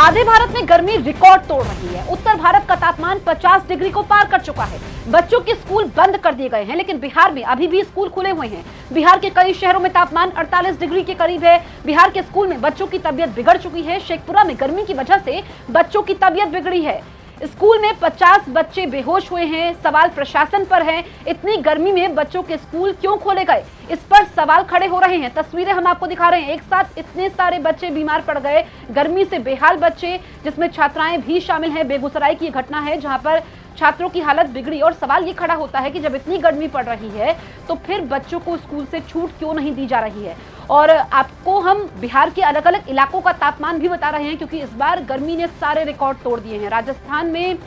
आधे भारत में गर्मी रिकॉर्ड तोड़ रही है। उत्तर भारत का तापमान 50 डिग्री को पार कर चुका है। बच्चों के स्कूल बंद कर दिए गए हैं, लेकिन बिहार में अभी भी स्कूल खुले हुए हैं। बिहार के कई शहरों में तापमान 48 डिग्री के करीब है। बिहार के स्कूल में बच्चों की तबीयत बिगड़ चुकी है। शेखपुरा में गर्मी की वजह से बच्चों की तबीयत बिगड़ी है। स्कूल में 50 बच्चे बेहोश हुए हैं। सवाल प्रशासन पर है, इतनी गर्मी में बच्चों के स्कूल क्यों खोले गए, इस पर सवाल खड़े हो रहे हैं। तस्वीरें हम आपको दिखा रहे हैं। एक साथ इतने सारे बच्चे बीमार पड़ गए, गर्मी से बेहाल बच्चे, जिसमें छात्राएं भी शामिल हैं। बेगूसराय की घटना है जहां पर छात्रों की हालत बिगड़ी और सवाल ये खड़ा होता है कि जब इतनी गर्मी पड़ रही है तो फिर बच्चों को स्कूल से छूट क्यों नहीं दी जा रही है। और आपको हम बिहार के अलग अलग इलाकों का तापमान भी बता रहे हैं, क्योंकि इस बार गर्मी ने सारे रिकॉर्ड तोड़ दिए हैं। राजस्थान में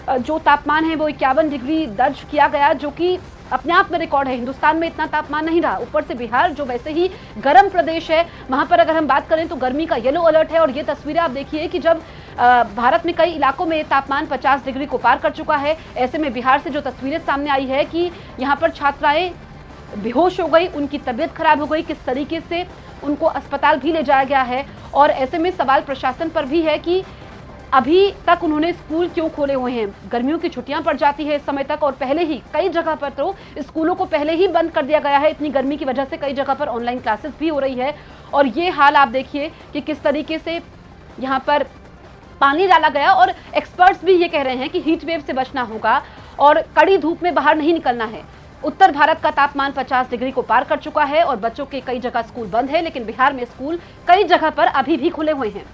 जो तापमान है वो 51 डिग्री दर्ज किया गया, जो कि अपने आप में रिकॉर्ड है। हिंदुस्तान में इतना तापमान नहीं रहा। ऊपर से बिहार जो वैसे ही गर्म प्रदेश है, वहां पर अगर हम बात करें तो गर्मी का येलो अलर्ट है। और ये तस्वीरें आप देखिए कि जब भारत में कई इलाकों में तापमान 50 डिग्री को पार कर चुका है, ऐसे में बिहार से जो तस्वीरें सामने आई है कि यहाँ पर छात्राएं बेहोश हो गई, उनकी तबीयत खराब हो गई, किस तरीके से उनको अस्पताल भी ले जाया गया है। और ऐसे में सवाल प्रशासन पर भी है कि अभी तक उन्होंने स्कूल क्यों खोले हुए हैं। गर्मियों की छुट्टियां पड़ जाती है इस समय तक, और पहले ही कई जगह पर तो स्कूलों को पहले ही बंद कर दिया गया है। इतनी गर्मी की वजह से कई जगह पर ऑनलाइन क्लासेस भी हो रही है। और ये हाल आप देखिए कि किस तरीके से यहाँ पर पानी डाला गया। और एक्सपर्ट्स भी ये कह रहे हैं कि हीट वेव से बचना होगा और कड़ी धूप में बाहर नहीं निकलना है। उत्तर भारत का तापमान 50 डिग्री को पार कर चुका है और बच्चों के कई जगह स्कूल बंद है, लेकिन बिहार में स्कूल कई जगह पर अभी भी खुले हुए हैं।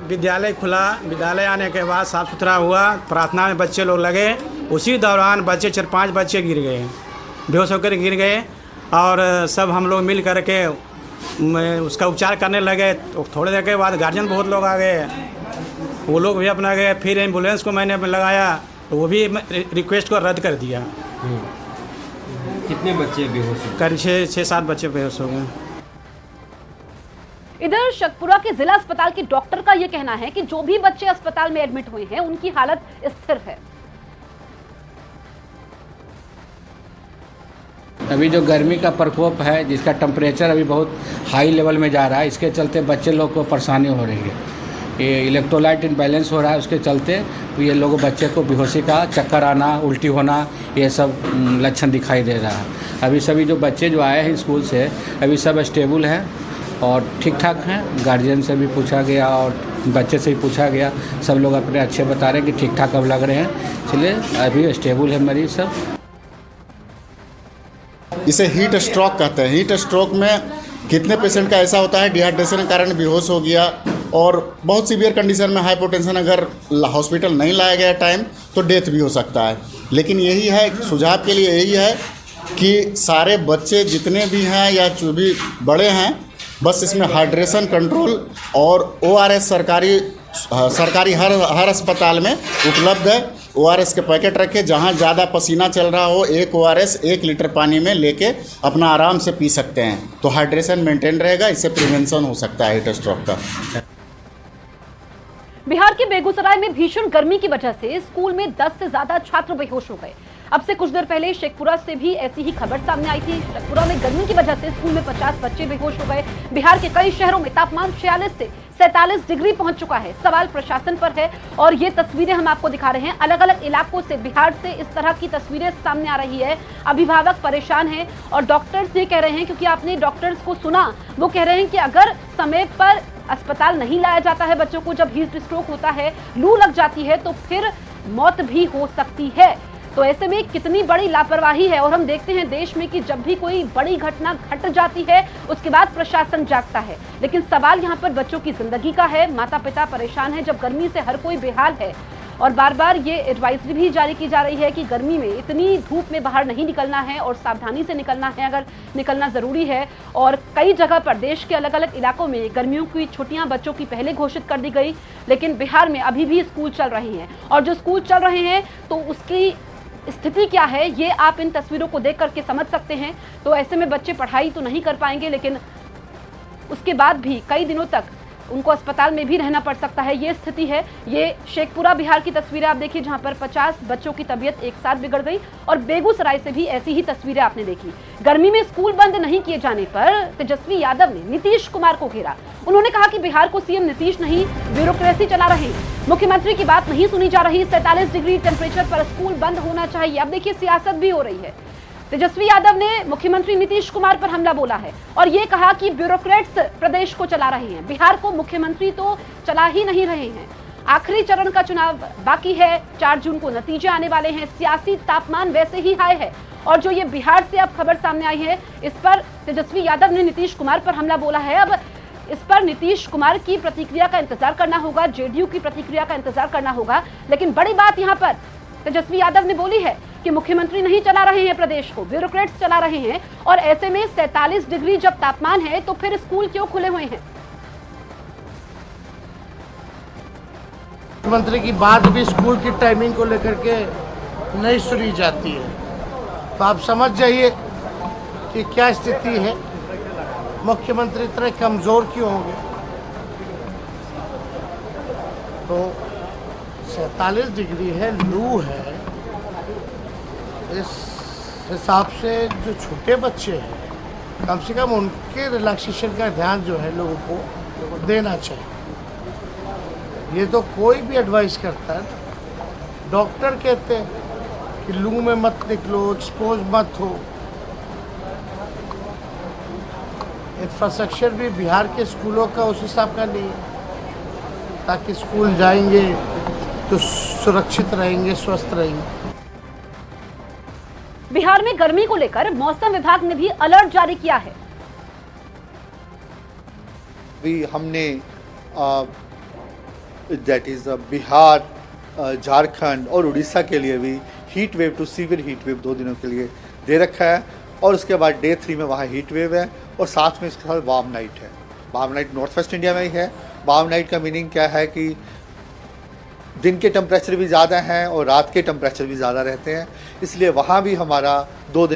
विद्यालय खुला, विद्यालय आने के बाद साफ सुथरा हुआ, प्रार्थना में बच्चे लोग लगे। उसी दौरान बच्चे 4-5 बच्चे गिर गए, बेहोश होकर गिर गए। और सब हम लोग मिल करके उसका उपचार करने लगे। तो थोड़ी देर के बाद गार्जियन बहुत लोग आ गए, वो लोग भी अपना गए। फिर एम्बुलेंस को मैंने लगाया तो वो भी रिक्वेस्ट को रद्द कर दिया। कितने बच्चे बेहोश हुए? करीब 6-7 बच्चे बेहोश हो गए। इधर शेखपुरा के जिला अस्पताल के डॉक्टर का यह कहना है कि जो भी बच्चे अस्पताल में एडमिट हुए हैं उनकी हालत स्थिर है। अभी जो गर्मी का प्रकोप है, जिसका टेम्परेचर अभी बहुत हाई लेवल में जा रहा है, इसके चलते बच्चे लोग को परेशानी हो रही है। ये इलेक्ट्रोलाइट इम्बैलेंस हो रहा है, उसके चलते ये लोग बच्चे को बेहोशी का, चक्कर आना, उल्टी होना, ये सब लक्षण दिखाई दे रहा है। अभी सभी जो बच्चे जो आए हैं स्कूल से, अभी सब स्टेबल हैं और ठीक ठाक हैं। गार्जियन से भी पूछा गया और बच्चे से भी पूछा गया, सब लोग अपने अच्छे बता रहे हैं कि ठीक ठाक अब लग रहे हैं, इसलिए अभी स्टेबल है मरीज सब। इसे हीट स्ट्रोक कहते हैं। हीट स्ट्रोक में कितने पेशेंट का ऐसा होता है डिहाइड्रेशन के कारण बेहोश हो गया, और बहुत सीवियर कंडीशन में हाइपोटेंशन अगर हॉस्पिटल नहीं लाया गया टाइम तो डेथ भी हो सकता है। लेकिन यही है, सुझाव के लिए यही है कि सारे बच्चे जितने भी हैं या जो भी बड़े हैं, बस इसमें हाइड्रेशन कंट्रोल और ORS सरकारी हर अस्पताल में उपलब्ध है। ORS के पैकेट रखे, जहाँ ज़्यादा पसीना चल रहा हो, एक ORS 1 लीटर पानी में लेके अपना आराम से पी सकते हैं, तो हाइड्रेशन मेंटेन रहेगा। इससे प्रिवेंशन हो सकता है हीट स्ट्रोक का। बिहार के बेगूसराय में भीषण गर्मी की वजह से स्कूल में 10 से ज्यादा छात्र बेहोश हो गए। अब से कुछ देर पहले शेखपुरा से भी ऐसी ही खबर सामने आई थी। शेखपुरा में गर्मी की वजह से स्कूल में 50 बच्चे बेहोश हो गए। बिहार के कई शहरों में तापमान 46 से 47 डिग्री पहुंच चुका है। सवाल प्रशासन पर है और ये तस्वीरें हम आपको दिखा रहे हैं। अलग अलग इलाकों से बिहार से इस तरह की तस्वीरें सामने आ रही है। अभिभावक परेशान हैं और डॉक्टर्स ये कह रहे हैं, क्योंकि आपने डॉक्टर्स को सुना, वो कह रहे हैं कि अगर समय पर अस्पताल नहीं लाया जाता है बच्चों को, जब हीट स्ट्रोक होता है, लू लग जाती है, तो फिर मौत भी हो सकती है। तो ऐसे में कितनी बड़ी लापरवाही है। और हम देखते हैं देश में कि जब भी कोई बड़ी घटना घट जाती है उसके बाद प्रशासन जागता है, लेकिन सवाल यहाँ पर बच्चों की जिंदगी का है। माता पिता परेशान है, जब गर्मी से हर कोई बेहाल है। और बार बार ये एडवाइजरी भी जारी की जा रही है कि गर्मी में, इतनी धूप में बाहर नहीं निकलना है और सावधानी से निकलना है अगर निकलना ज़रूरी है। और कई जगह पर देश के अलग अलग इलाकों में गर्मियों की छुट्टियां बच्चों की पहले घोषित कर दी गई, लेकिन बिहार में अभी भी स्कूल चल रहे हैं। और जो स्कूल चल रहे हैं तो उसकी स्थिति क्या है, ये आप इन तस्वीरों को देख करके समझ सकते हैं। तो ऐसे में बच्चे पढ़ाई तो नहीं कर पाएंगे, लेकिन उसके बाद भी कई दिनों तक उनको अस्पताल में भी रहना पड़ सकता है। ये स्थिति है। ये शेखपुरा बिहार की तस्वीरें आप देखिए, जहां पर 50 बच्चों की तबीयत एक साथ बिगड़ गई। और बेगूसराय से भी ऐसी ही तस्वीरें आपने देखी। गर्मी में स्कूल बंद नहीं किए जाने पर तेजस्वी यादव ने नीतीश कुमार को घेरा। उन्होंने कहा कि बिहार को सीएम नीतीश नहीं, ब्यूरोक्रेसी चला रहे हैं। मुख्यमंत्री की बात नहीं सुनी जा रही। 47 डिग्री टेम्परेचर पर स्कूल बंद होना चाहिए। अब देखिए सियासत भी हो रही है। तेजस्वी यादव ने मुख्यमंत्री नीतीश कुमार पर हमला बोला है और ये कहा कि ब्यूरोक्रेट्स प्रदेश को चला रहे हैं, बिहार को मुख्यमंत्री तो चला ही नहीं रहे हैं। आखिरी चरण का चुनाव बाकी है, 4 जून को नतीजे आने वाले हैं। सियासी तापमान वैसे ही हाई है और जो ये बिहार से अब खबर सामने आई है, इस पर तेजस्वी यादव ने नीतीश कुमार पर हमला बोला है। अब इस पर नीतीश कुमार की प्रतिक्रिया का इंतजार करना होगा, जेडीयू की प्रतिक्रिया का इंतजार करना होगा। लेकिन बड़ी बात यहाँ पर तेजस्वी यादव ने बोली है कि मुख्यमंत्री नहीं चला रहे हैं प्रदेश को, ब्यूरोक्रेट्स चला रहे हैं। और ऐसे में 47 डिग्री जब तापमान है तो फिर स्कूल क्यों खुले हुए हैं? मुख्यमंत्री की बात भी स्कूल की टाइमिंग को लेकर के नहीं सुनी जाती है, तो आप समझ जाइए कि क्या स्थिति है। मुख्यमंत्री इतने कमज़ोर क्यों होंगे? तो 47 डिग्री है, लू है। इस हिसाब से जो छोटे बच्चे हैं, कम से कम उनके रिलैक्सेशन का ध्यान जो है लोगों को देना चाहिए। ये तो कोई भी एडवाइस करता है। डॉक्टर कहते हैं कि लू में मत निकलो, एक्सपोज मत हो। इंफ्रास्ट्रक्चर भी बिहार के स्कूलों का उस हिसाब का नहीं है, ताकि स्कूल जाएंगे तो सुरक्षित रहेंगे, स्वस्थ रहेंगे। बिहार में गर्मी को लेकर मौसम विभाग ने भी अलर्ट जारी किया है। भी हमने दैट इज बिहार, झारखंड और उड़ीसा के लिए भी heat wave to severe heat wave 2 दिनों के लिए दे रखा है। और उसके बाद डे 3 में वहाँ हीट वेव है और साथ में इसके साथ वार्म नाइट है। Warm night north west India में ही है। वार्म नाइट का मीनिंग क्या है कि दिन के टेम्परेचर भी ज़्यादा हैं और रात के टेम्परेचर भी ज़्यादा रहते हैं, इसलिए वहाँ भी हमारा 2 दिन